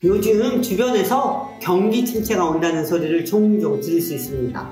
요즘 주변에서 경기 침체가 온다는 소리를 종종 들을 수 있습니다.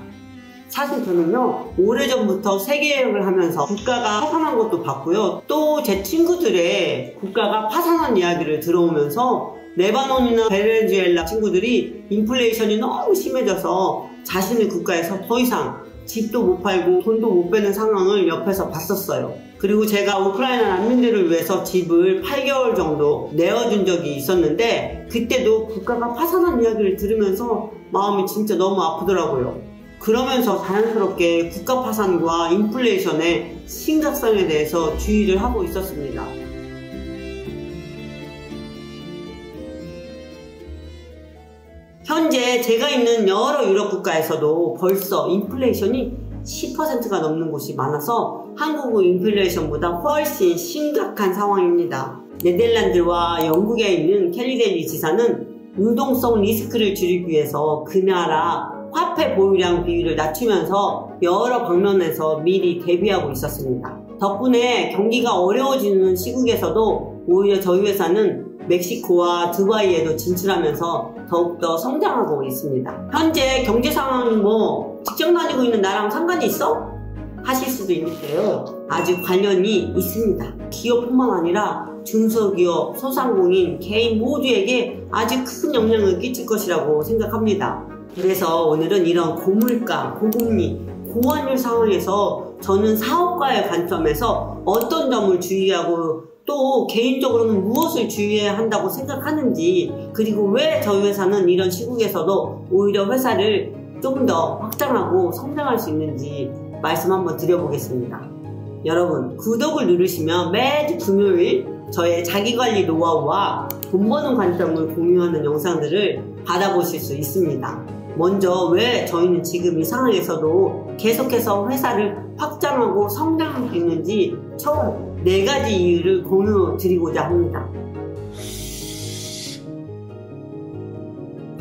사실 저는요, 오래전부터 세계 여행을 하면서 국가가 파산한 것도 봤고요. 또 제 친구들의 국가가 파산한 이야기를 들어오면서 레바논이나 베네수엘라 친구들이 인플레이션이 너무 심해져서 자신의 국가에서 더 이상 집도 못 팔고 돈도 못 빼는 상황을 옆에서 봤었어요. 그리고 제가 우크라이나 난민들을 위해서 집을 8개월 정도 내어준 적이 있었는데, 그때도 국가가 파산한 이야기를 들으면서 마음이 진짜 너무 아프더라고요. 그러면서 자연스럽게 국가 파산과 인플레이션의 심각성에 대해서 주의를 하고 있었습니다. 현재 제가 있는 여러 유럽 국가에서도 벌써 인플레이션이 10%가 넘는 곳이 많아서 한국의 인플레이션보다 훨씬 심각한 상황입니다. 네덜란드와 영국에 있는 켈리델리 지사는 유동성 리스크를 줄이기 위해서 그 나라 화폐 보유량 비율을 낮추면서 여러 방면에서 미리 대비하고 있었습니다. 덕분에 경기가 어려워지는 시국에서도 오히려 저희 회사는 멕시코와 두바이에도 진출하면서 더욱더 성장하고 있습니다. 현재 경제 상황이 직장 다니고 있는 나랑 상관이 있어? 하실 수도 있는데요, 아주 관련이 있습니다. 기업뿐만 아니라 중소기업, 소상공인, 개인 모두에게 아주 큰 영향을 끼칠 것이라고 생각합니다. 그래서 오늘은 이런 고물가, 고금리, 고환율 상황에서 저는 사업가의 관점에서 어떤 점을 주의하고 또 개인적으로는 무엇을 주의해야 한다고 생각하는지, 그리고 왜 저희 회사는 이런 시국에서도 오히려 회사를 좀 더 확장하고 성장할 수 있는지 말씀 한번 드려보겠습니다. 여러분, 구독을 누르시면 매주 금요일 저의 자기관리 노하우와 돈 버는 관점을 공유하는 영상들을 받아보실 수 있습니다. 먼저 왜 저희는 지금 이 상황에서도 계속해서 회사를 확장하고 성장할 수 있는지 총 4가지 이유를 공유 드리고자 합니다.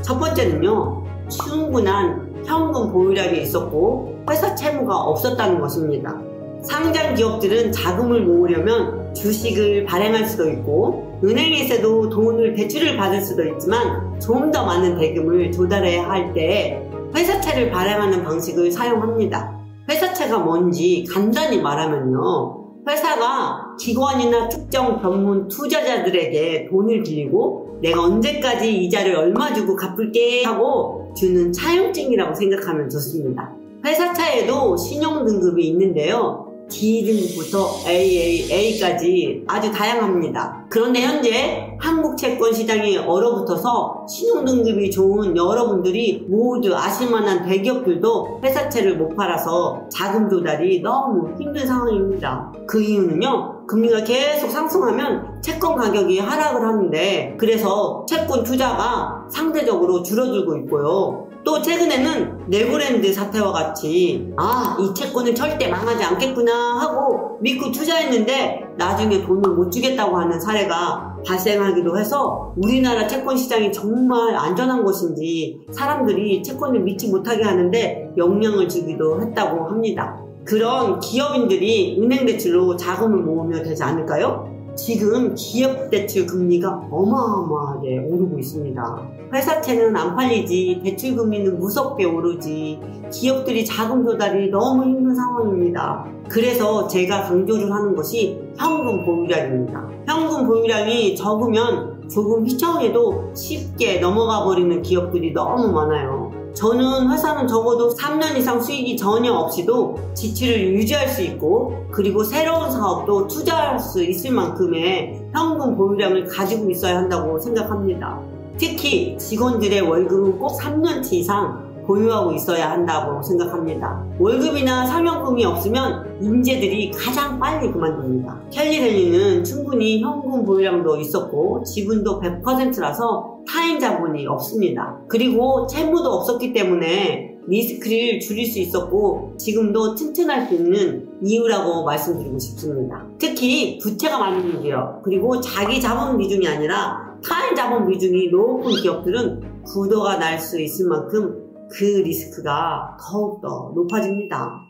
첫 번째는요, 충분한 현금 보유량이 있었고 회사 채무가 없었다는 것입니다. 상장 기업들은 자금을 모으려면 주식을 발행할 수도 있고 은행에서도 돈을 대출을 받을 수도 있지만 좀 더 많은 대금을 조달해야 할 때 회사채를 발행하는 방식을 사용합니다. 회사채가 뭔지 간단히 말하면요, 회사가 기관이나 특정 전문 투자자들에게 돈을 빌리고 내가 언제까지 이자를 얼마 주고 갚을게 하고 주는 차용증이라고 생각하면 좋습니다. 회사차에도 신용등급이 있는데요, D등급부터 AAA까지 아주 다양합니다. 그런데 현재 한국 채권 시장이 얼어붙어서 신용등급이 좋은 여러분들이 모두 아실만한 대기업들도 회사채를 못 팔아서 자금 조달이 너무 힘든 상황입니다. 그 이유는요, 금리가 계속 상승하면 채권 가격이 하락을 하는데, 그래서 채권 투자가 상대적으로 줄어들고 있고요. 또 최근에는 네버랜드 사태와 같이 이 채권은 절대 망하지 않겠구나 하고 믿고 투자했는데 나중에 돈을 못 주겠다고 하는 사례가 발생하기도 해서 우리나라 채권 시장이 정말 안전한 것인지 사람들이 채권을 믿지 못하게 하는데 영향을 주기도 했다고 합니다. 그런 기업인들이 은행 대출로 자금을 모으면 되지 않을까요? 지금 기업 대출 금리가 어마어마하게 오르고 있습니다. 회사채는 안 팔리지 대출 금리는 무섭게 오르지 기업들이 자금 조달이 너무 힘든 상황입니다. 그래서 제가 강조를 하는 것이 현금 보유량입니다. 현금 보유량이 적으면 조금 휘청해도 쉽게 넘어가 버리는 기업들이 너무 많아요. 저는 회사는 적어도 3년 이상 수익이 전혀 없이도 지출을 유지할 수 있고, 그리고 새로운 사업도 투자할 수 있을 만큼의 현금 보유량을 가지고 있어야 한다고 생각합니다. 특히 직원들의 월급은 꼭 3년치 이상 보유하고 있어야 한다고 생각합니다. 월급이나 상여금이 없으면 인재들이 가장 빨리 그만둡니다. 켈리델리는 충분히 현금 보유량도 있었고 지분도 100%라서 타인 자본이 없습니다. 그리고 채무도 없었기 때문에 리스크를 줄일 수 있었고 지금도 튼튼할 수 있는 이유라고 말씀드리고 싶습니다. 특히 부채가 많은 기업, 그리고 자기 자본 비중이 아니라 타인 자본 비중이 높은 기업들은 부도가 날 수 있을 만큼 그 리스크가 더욱더 높아집니다.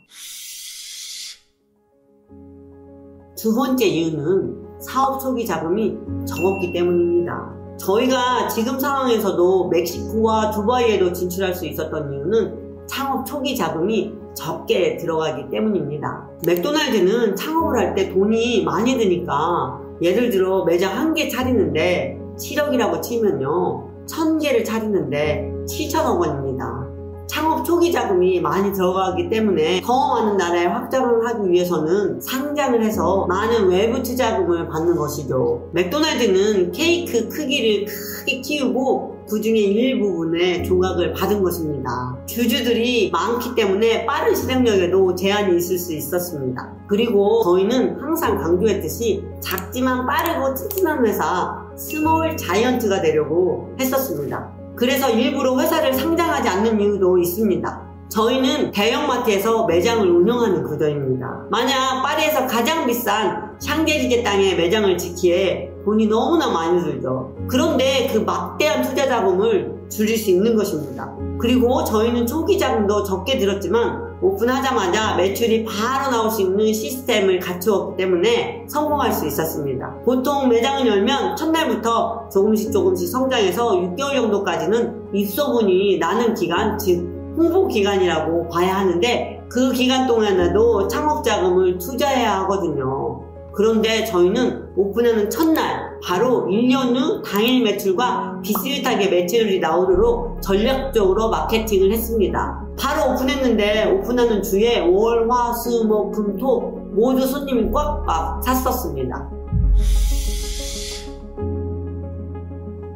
두 번째 이유는 사업 초기 자금이 적었기 때문입니다. 저희가 지금 상황에서도 멕시코와 두바이에도 진출할 수 있었던 이유는 창업 초기 자금이 적게 들어가기 때문입니다. 맥도날드는 창업을 할 때 돈이 많이 드니까 예를 들어 매장 1개 차리는데 7억이라고 치면요 1000개를 차리는데 7천억 원입니다. 창업 초기 자금이 많이 들어가기 때문에 더 많은 나라에 확장을 하기 위해서는 상장을 해서 많은 외부 투자금을 받는 것이죠. 맥도날드는 케이크 크기를 크게 키우고 그 중에 일부분의 조각을 받은 것입니다. 주주들이 많기 때문에 빠른 실행력에도 제한이 있을 수 있었습니다. 그리고 저희는 항상 강조했듯이 작지만 빠르고 튼튼한 회사 스몰 자이언트가 되려고 했었습니다. 그래서 일부러 회사를 상장하지 않는 이유도 있습니다. 저희는 대형마트에서 매장을 운영하는 구조입니다. 만약 파리에서 가장 비싼 샹젤리제 땅에 매장을 짓기에 돈이 너무나 많이 들죠. 그런데 그 막대한 투자 자금을 줄일 수 있는 것입니다. 그리고 저희는 초기 자금도 적게 들었지만 오픈하자마자 매출이 바로 나올 수 있는 시스템을 갖추었기 때문에 성공할 수 있었습니다. 보통 매장을 열면 첫날부터 조금씩 성장해서 6개월 정도까지는 입소문이 나는 기간, 즉 홍보 기간이라고 봐야 하는데 그 기간 동안에도 창업 자금을 투자해야 하거든요. 그런데 저희는 오픈하는 첫날 바로 1년 후 당일 매출과 비슷하게 매출이 나오도록 전략적으로 마케팅을 했습니다. 바로 오픈했는데 오픈하는 주에 월, 화, 수, 목, 금, 토 모두 손님이 꽉꽉 찼었습니다.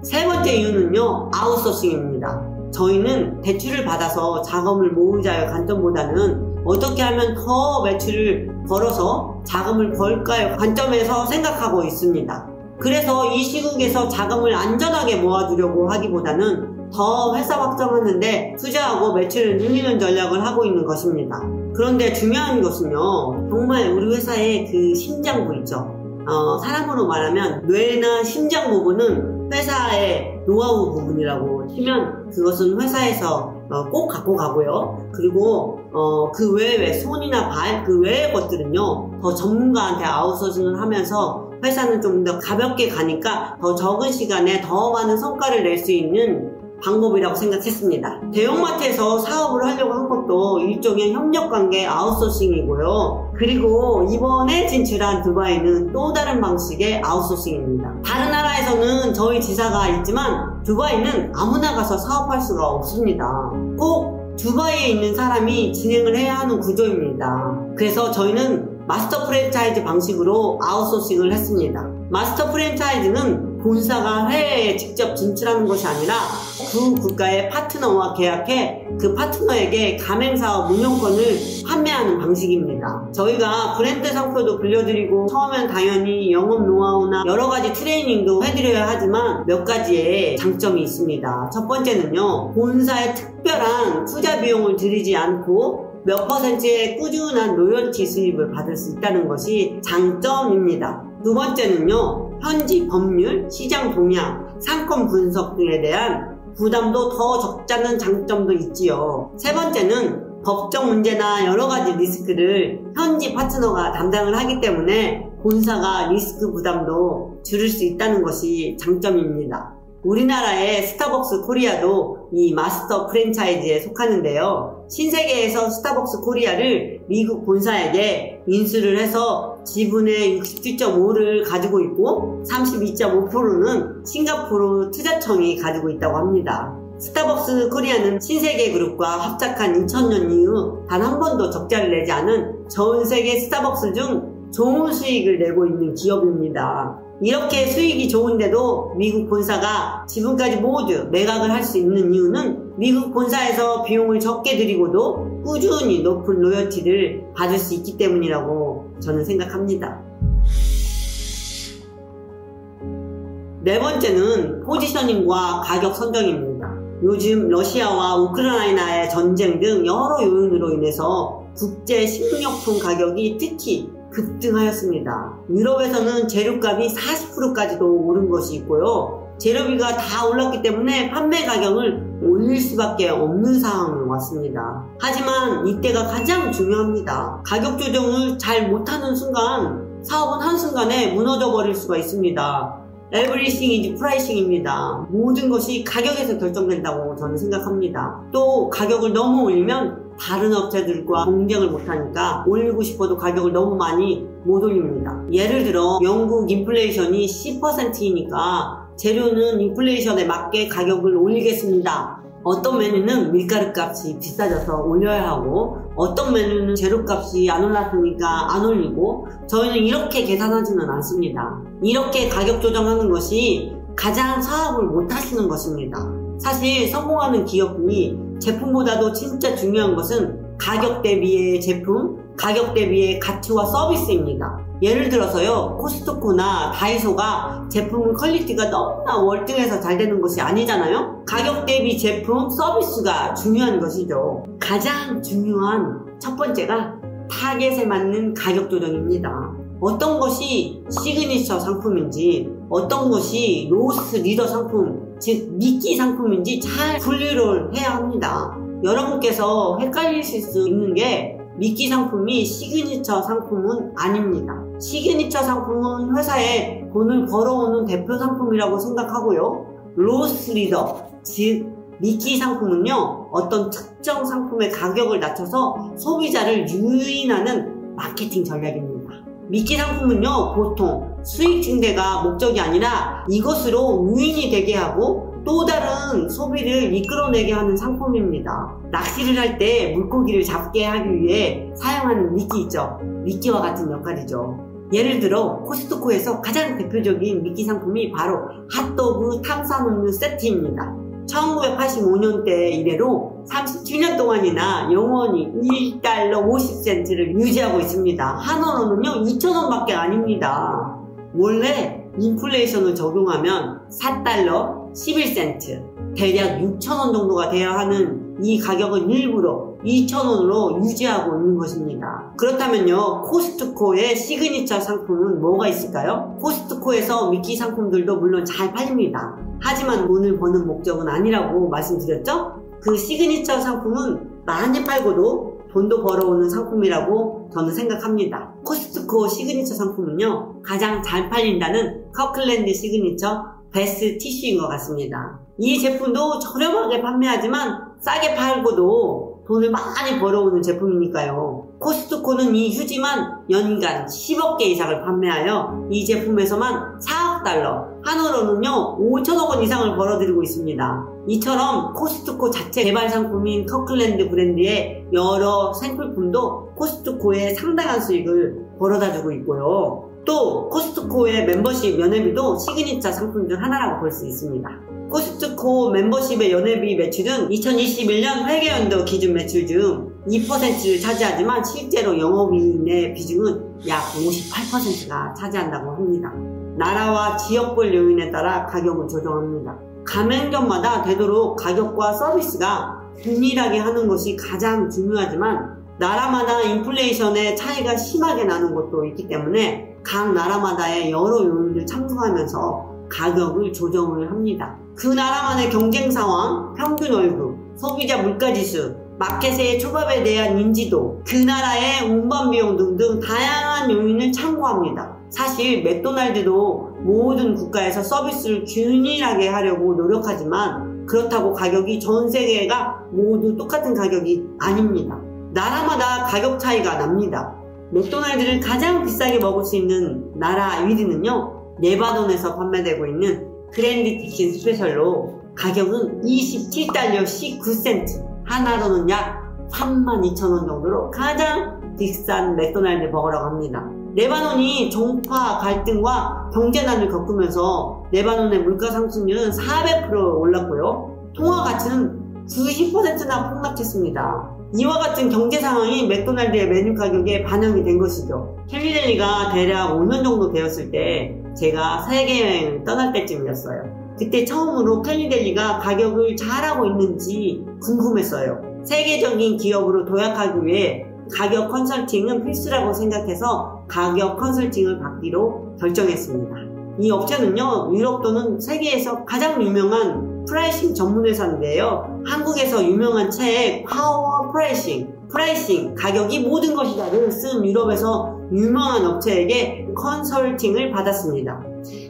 세 번째 이유는요, 아웃소싱입니다. 저희는 대출을 받아서 자금을 모으자의 관점보다는 어떻게 하면 더 매출을 벌어서 자금을 벌까요? 관점에서 생각하고 있습니다. 그래서 이 시국에서 자금을 안전하게 모아두려고 하기보다는 더 회사 확장하는데 투자하고 매출을 늘리는 전략을 하고 있는 것입니다. 그런데 중요한 것은요, 정말 우리 회사의 그 심장부 있죠. 사람으로 말하면 뇌나 심장 부분은 회사의 노하우 부분이라고 치면 그것은 회사에서 꼭 갖고 가고요. 그리고 그 외에 손이나 발, 그 외의 것들은요 더 전문가한테 아웃소싱을 하면서 회사는 좀 더 가볍게 가니까 더 적은 시간에 더 많은 성과를 낼 수 있는 방법이라고 생각했습니다. 대형마트에서 사업을 하려고 한 것도 일종의 협력관계 아웃소싱이고요. 그리고 이번에 진출한 두바이는 또 다른 방식의 아웃소싱입니다. 다른 나라에서는 저희 지사가 있지만 두바이는 아무나 가서 사업할 수가 없습니다. 꼭 두바이에 있는 사람이 진행을 해야 하는 구조입니다. 그래서 저희는 마스터 프랜차이즈 방식으로 아웃소싱을 했습니다. 마스터 프랜차이즈는 본사가 해외에 직접 진출하는 것이 아니라 그 국가의 파트너와 계약해 그 파트너에게 가맹사업 운영권을 판매하는 방식입니다. 저희가 브랜드 상표도 빌려드리고 처음엔 당연히 영업 노하우나 여러가지 트레이닝도 해드려야 하지만 몇 가지의 장점이 있습니다. 첫 번째는요, 본사에 특별한 투자 비용을 들이지 않고 몇 %의 꾸준한 로열티 수입을 받을 수 있다는 것이 장점입니다. 두 번째는요, 현지 법률, 시장 동향, 상권 분석 등에 대한 부담도 더 적다는 장점도 있지요. 세 번째는 법적 문제나 여러가지 리스크를 현지 파트너가 담당을 하기 때문에 본사가 리스크 부담도 줄일 수 있다는 것이 장점입니다. 우리나라의 스타벅스 코리아도 이 마스터 프랜차이즈에 속하는데요. 신세계에서 스타벅스 코리아를 미국 본사에게 인수를 해서 지분의 67.5%를 가지고 있고 32.5%는 싱가포르 투자청이 가지고 있다고 합니다. 스타벅스 코리아는 신세계그룹과 합작한 2000년 이후 단 한 번도 적자를 내지 않은 전 세계 스타벅스 중 좋은 수익을 내고 있는 기업입니다. 이렇게 수익이 좋은데도 미국 본사가 지분까지 모두 매각을 할 수 있는 이유는 미국 본사에서 비용을 적게 들이고도 꾸준히 높은 로열티를 받을 수 있기 때문이라고 저는 생각합니다. 네 번째는 포지셔닝과 가격 선정입니다. 요즘 러시아와 우크라이나의 전쟁 등 여러 요인으로 인해서 국제 식료품 가격이 특히 급등하였습니다. 유럽에서는 재료값이 40%까지도 오른 것이 있고요. 재료비가 다 올랐기 때문에 판매 가격을 올릴 수밖에 없는 상황이 왔습니다. 하지만 이때가 가장 중요합니다. 가격 조정을 잘 못하는 순간 사업은 한순간에 무너져 버릴 수가 있습니다. Everything is pricing입니다. 모든 것이 가격에서 결정된다고 저는 생각합니다. 또 가격을 너무 올리면 다른 업체들과 경쟁을 못하니까 올리고 싶어도 가격을 너무 많이 못 올립니다. 예를 들어 영국 인플레이션이 10%이니까 재료는 인플레이션에 맞게 가격을 올리겠습니다. 어떤 메뉴는 밀가루 값이 비싸져서 올려야 하고 어떤 메뉴는 재료 값이 안 올랐으니까 안 올리고 저희는 이렇게 계산하지는 않습니다. 이렇게 가격 조정하는 것이 가장 사업을 못 하시는 것입니다. 사실 성공하는 기업이 제품보다도 진짜 중요한 것은 가격 대비의 제품, 가격 대비의 가치와 서비스입니다. 예를 들어서요, 코스트코나 다이소가 제품 퀄리티가 너무나 월등해서 잘 되는 것이 아니잖아요. 가격 대비 제품, 서비스가 중요한 것이죠. 가장 중요한 첫 번째가 타겟에 맞는 가격 조정입니다. 어떤 것이 시그니처 상품인지 어떤 것이 로스 리더 상품, 즉 미끼 상품인지 잘 분류를 해야 합니다. 여러분께서 헷갈리실 수 있는 게 미끼 상품이 시그니처 상품은 아닙니다. 시그니처 상품은 회사에 돈을 벌어오는 대표 상품이라고 생각하고요. 로스 리더, 즉 미끼 상품은요, 어떤 특정 상품의 가격을 낮춰서 소비자를 유인하는 마케팅 전략입니다. 미끼 상품은요, 보통 수익 증대가 목적이 아니라 이것으로 유인이 되게 하고 또 다른 소비를 이끌어내게 하는 상품입니다. 낚시를 할 때 물고기를 잡게 하기 위해 사용하는 미끼 있죠. 미끼와 같은 역할이죠. 예를 들어 코스트코에서 가장 대표적인 미끼 상품이 바로 핫도그 탄산음료 세트입니다. 1985년대 이래로 37년 동안이나 영원히 1달러 50센트를 유지하고 있습니다. 한 원은요 2,000원밖에 아닙니다. 원래 인플레이션을 적용하면 4달러 11센트, 대략 6,000원 정도가 돼야 하는 이 가격은 일부러 2,000원으로 유지하고 있는 것입니다. 그렇다면요, 코스트코의 시그니처 상품은 뭐가 있을까요? 코스트코에서 미끼 상품들도 물론 잘 팔립니다. 하지만 돈을 버는 목적은 아니라고 말씀드렸죠? 그 시그니처 상품은 많이 팔고도 돈도 벌어오는 상품이라고 저는 생각합니다. 코스트코 시그니처 상품은요, 가장 잘 팔린다는 커클랜드 시그니처 베스트 티슈인 것 같습니다. 이 제품도 저렴하게 판매하지만 싸게 팔고도 돈을 많이 벌어오는 제품이니까요. 코스트코는 이 휴지만 연간 10억 개 이상을 판매하여 이 제품에서만 4억 달러, 한 원으로는요 5천억 원 이상을 벌어들이고 있습니다. 이처럼 코스트코 자체 개발 상품인 커클랜드 브랜드의 여러 생필품도 코스트코에 상당한 수익을 벌어다주고 있고요. 또 코스트코의 membership 연회비도 시그니처 상품 중 하나라고 볼 수 있습니다. 코스트코 멤버십의 연회비 매출은 2021년 회계연도 기준 매출 중 2%를 차지하지만 실제로 영업이익의 비중은 약 58%가 차지한다고 합니다. 나라와 지역별 요인에 따라 가격을 조정합니다. 가맹점마다 되도록 가격과 서비스가 균일하게 하는 것이 가장 중요하지만 나라마다 인플레이션의 차이가 심하게 나는 것도 있기 때문에 각 나라마다의 여러 요인을 참고하면서 가격을 조정을 합니다. 그 나라만의 경쟁 상황, 평균 월급, 소비자 물가지수, 마켓의 초밥에 대한 인지도, 그 나라의 운반 비용 등등 다양한 요인을 참고합니다. 사실 맥도날드도 모든 국가에서 서비스를 균일하게 하려고 노력하지만 그렇다고 가격이 전 세계가 모두 똑같은 가격이 아닙니다. 나라마다 가격 차이가 납니다. 맥도날드를 가장 비싸게 먹을 수 있는 나라 1위는요, 레바논에서 판매되고 있는 그랜드 치킨 스페셜로 가격은 27달러 19센트, 하나로는 약 32,000원 정도로 가장 비싼 맥도날드 버거라고 합니다. 레바논이 종파 갈등과 경제난을 겪으면서 레바논의 물가 상승률은 400% 올랐고요. 통화 가치는 90%나 폭락했습니다. 이와 같은 경제 상황이 맥도날드의 메뉴 가격에 반영이 된 것이죠. 캘리델리가 대략 5년 정도 되었을 때 제가 세계여행을 떠날 때쯤이었어요. 그때 처음으로 캘리델리가 가격을 잘하고 있는지 궁금했어요. 세계적인 기업으로 도약하기 위해 가격 컨설팅은 필수라고 생각해서 가격 컨설팅을 받기로 결정했습니다. 이 업체는요, 유럽 또는 세계에서 가장 유명한 프라이싱 전문회사인데요. 한국에서 유명한 책 파워 프라이싱, 가격이 모든 것이다를 쓴 유럽에서 유명한 업체에게 컨설팅을 받았습니다.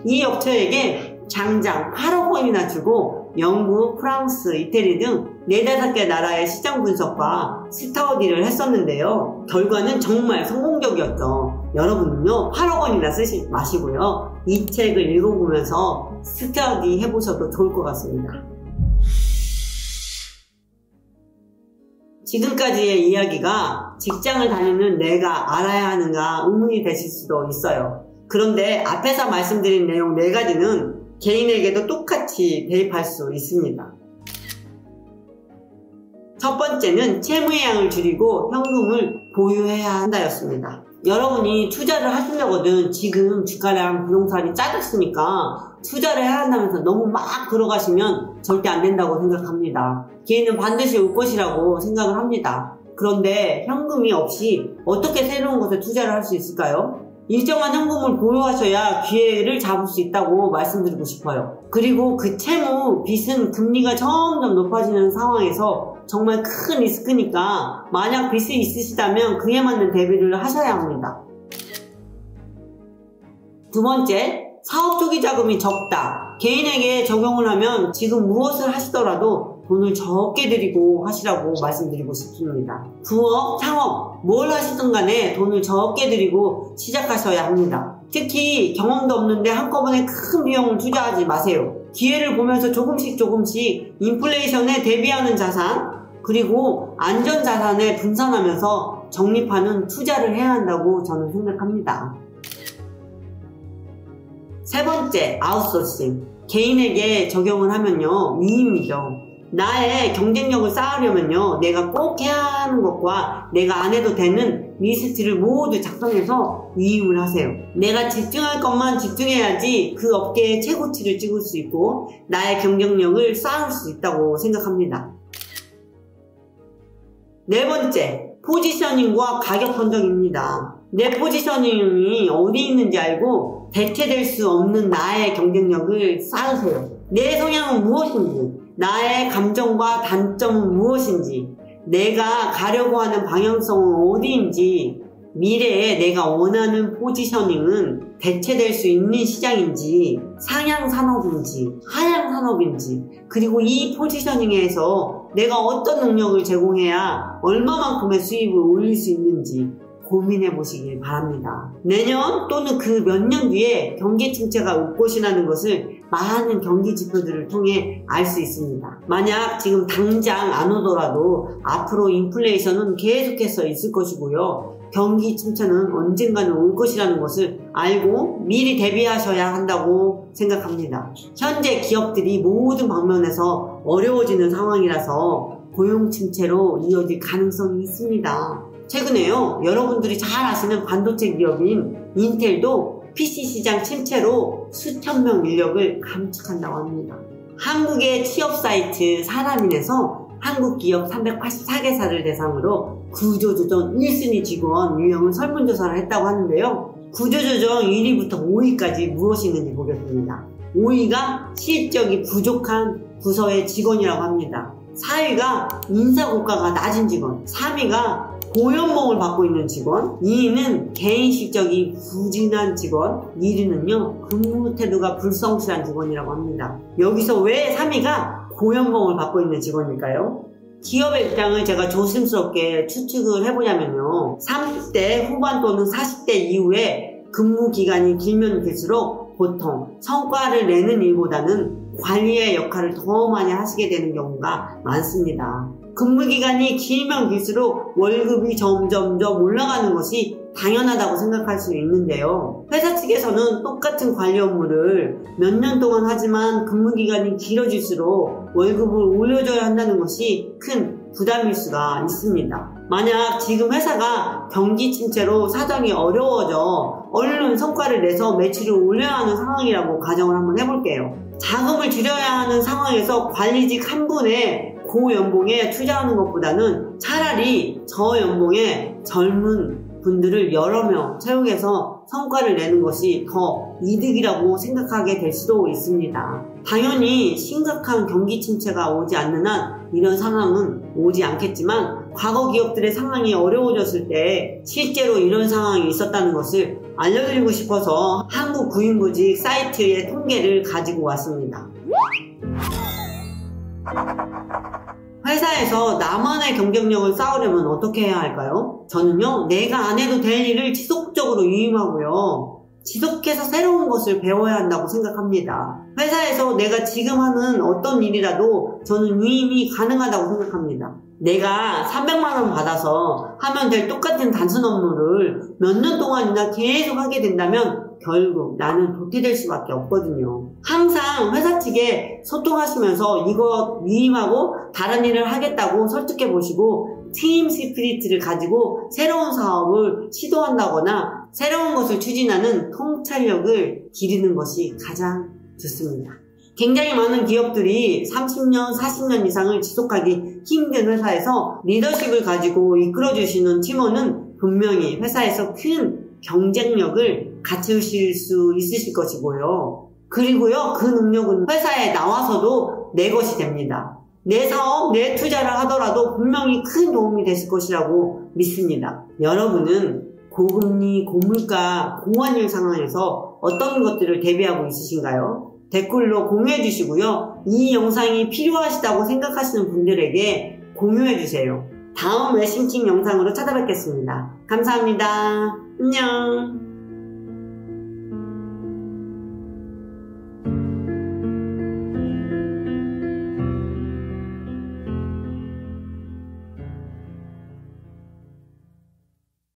이 업체에게 장장 8억 원이나 주고 영국, 프랑스, 이태리 등 4-5개 나라의 시장 분석과 스터디를 했었는데요. 결과는 정말 성공적이었죠. 여러분은요 8억 원이나 쓰지 마시고요. 이 책을 읽어보면서 스터디 해보셔도 좋을 것 같습니다. 지금까지의 이야기가 직장을 다니는 내가 알아야 하는가 의문이 되실 수도 있어요. 그런데 앞에서 말씀드린 내용 4가지는 개인에게도 똑같이 대입할 수 있습니다. 첫 번째는 채무의 양을 줄이고 현금을 보유해야 한다였습니다. 여러분이 투자를 하시려거든 지금 주가랑 부동산이 짜졌으니까 투자를 해야 한다면서 너무 막 들어가시면 절대 안 된다고 생각합니다. 기회는 반드시 올 것이라고 생각을 합니다. 그런데 현금이 없이 어떻게 새로운 것에 투자를 할 수 있을까요? 일정한 현금을 보유하셔야 기회를 잡을 수 있다고 말씀드리고 싶어요. 그리고 그 채무, 빚은 금리가 점점 높아지는 상황에서 정말 큰 리스크니까 만약 빚이 있으시다면 그에 맞는 대비를 하셔야 합니다. 두 번째, 사업 초기 자금이 적다. 개인에게 적용을 하면 지금 무엇을 하시더라도 돈을 적게 들이고 하시라고 말씀드리고 싶습니다. 부업, 창업, 뭘 하시든 간에 돈을 적게 들이고 시작하셔야 합니다. 특히 경험도 없는데 한꺼번에 큰 비용을 투자하지 마세요. 기회를 보면서 조금씩 인플레이션에 대비하는 자산, 그리고 안전자산에 분산하면서 적립하는 투자를 해야 한다고 저는 생각합니다. 세 번째, 아웃소싱. 개인에게 적용을 하면요, 위임이죠. 나의 경쟁력을 쌓으려면요, 내가 꼭 해야 하는 것과 내가 안 해도 되는 리스트를 모두 작성해서 위임을 하세요. 내가 집중할 것만 집중해야지 그 업계의 최고치를 찍을 수 있고 나의 경쟁력을 쌓을 수 있다고 생각합니다. 네 번째, 포지셔닝과 가격 선정입니다. 내 포지셔닝이 어디 있는지 알고 대체될 수 없는 나의 경쟁력을 쌓으세요. 내 성향은 무엇인지, 나의 감정과 단점은 무엇인지, 내가 가려고 하는 방향성은 어디인지, 미래에 내가 원하는 포지셔닝은 대체될 수 있는 시장인지, 상향 산업인지, 하향 산업인지, 그리고 이 포지셔닝에서 내가 어떤 능력을 제공해야 얼마만큼의 수입을 올릴 수 있는지 고민해 보시길 바랍니다. 내년 또는 그 몇 년 뒤에 경기 침체가 올 것이라는 것을 많은 경기 지표들을 통해 알 수 있습니다. 만약 지금 당장 안 오더라도 앞으로 인플레이션은 계속해서 있을 것이고요. 경기 침체는 언젠가는 올 것이라는 것을 알고 미리 대비하셔야 한다고 생각합니다. 현재 기업들이 모든 방면에서 어려워지는 상황이라서 고용 침체로 이어질 가능성이 있습니다. 최근에요, 여러분들이 잘 아시는 반도체 기업인 인텔도 PC 시장 침체로 수천 명 인력을 감축한다고 합니다. 한국의 취업 사이트 사람인에서 한국 기업 384개사를 대상으로 구조조정 1순위 직원 유형을 설문조사를 했다고 하는데요. 구조조정 1위부터 5위까지 무엇이 있는지 보겠습니다. 5위가 실적이 부족한 부서의 직원이라고 합니다. 4위가 인사고가가 낮은 직원, 3위가 고연봉을 받고 있는 직원, 2위는 개인 실적이 부진한 직원, 1위는요 근무 태도가 불성실한 직원이라고 합니다. 여기서 왜 3위가 고연봉을 받고 있는 직원일까요? 기업의 입장을 제가 조심스럽게 추측을 해보자면요, 30대 후반 또는 40대 이후에 근무 기간이 길면 길수록 보통 성과를 내는 일보다는 관리의 역할을 더 많이 하시게 되는 경우가 많습니다. 근무기간이 길면 길수록 월급이 점점 올라가는 것이 당연하다고 생각할 수 있는데요. 회사 측에서는 똑같은 관리 업무를 몇 년 동안 하지만 근무기간이 길어질수록 월급을 올려줘야 한다는 것이 큰 부담일 수가 있습니다. 만약 지금 회사가 경기 침체로 사정이 어려워져 얼른 성과를 내서 매출을 올려야 하는 상황이라고 가정을 한번 해볼게요. 자금을 줄여야 하는 상황에서 관리직 한 분의 고연봉에 투자하는 것보다는 차라리 저연봉의 젊은 분들을 여러 명 채용해서 성과를 내는 것이 더 이득이라고 생각하게 될 수도 있습니다. 당연히 심각한 경기 침체가 오지 않는 한 이런 상황은 오지 않겠지만, 과거 기업들의 상황이 어려워졌을 때 실제로 이런 상황이 있었다는 것을 알려드리고 싶어서 한국구인구직 사이트의 통계를 가지고 왔습니다. 회사에서 나만의 경쟁력을 쌓으려면 어떻게 해야 할까요? 저는요, 내가 안 해도 될 일을 지속적으로 유임하고요, 지속해서 새로운 것을 배워야 한다고 생각합니다. 회사에서 내가 지금 하는 어떤 일이라도 저는 유임이 가능하다고 생각합니다. 내가 300만원 받아서 하면 될 똑같은 단순 업무를 몇 년 동안이나 계속 하게 된다면 결국 나는 도태될 수밖에 없거든요. 항상 회사 측에 소통하시면서 이거 위임하고 다른 일을 하겠다고 설득해 보시고, 팀 스피릿을 가지고 새로운 사업을 시도한다거나 새로운 것을 추진하는 통찰력을 기르는 것이 가장 좋습니다. 굉장히 많은 기업들이 30년, 40년 이상을 지속하기 힘든 회사에서 리더십을 가지고 이끌어주시는 팀원은 분명히 회사에서 큰 경쟁력을 갖추실 수 있으실 것이고요. 그리고요, 그 능력은 회사에 나와서도 내 것이 됩니다. 내 사업, 내 투자를 하더라도 분명히 큰 도움이 되실 것이라고 믿습니다. 여러분은 고금리, 고물가, 고환율 상황에서 어떤 것들을 대비하고 있으신가요? 댓글로 공유해 주시고요. 이 영상이 필요하시다고 생각하시는 분들에게 공유해 주세요. 다음 웨싱킹 영상으로 찾아뵙겠습니다. 감사합니다. 안녕.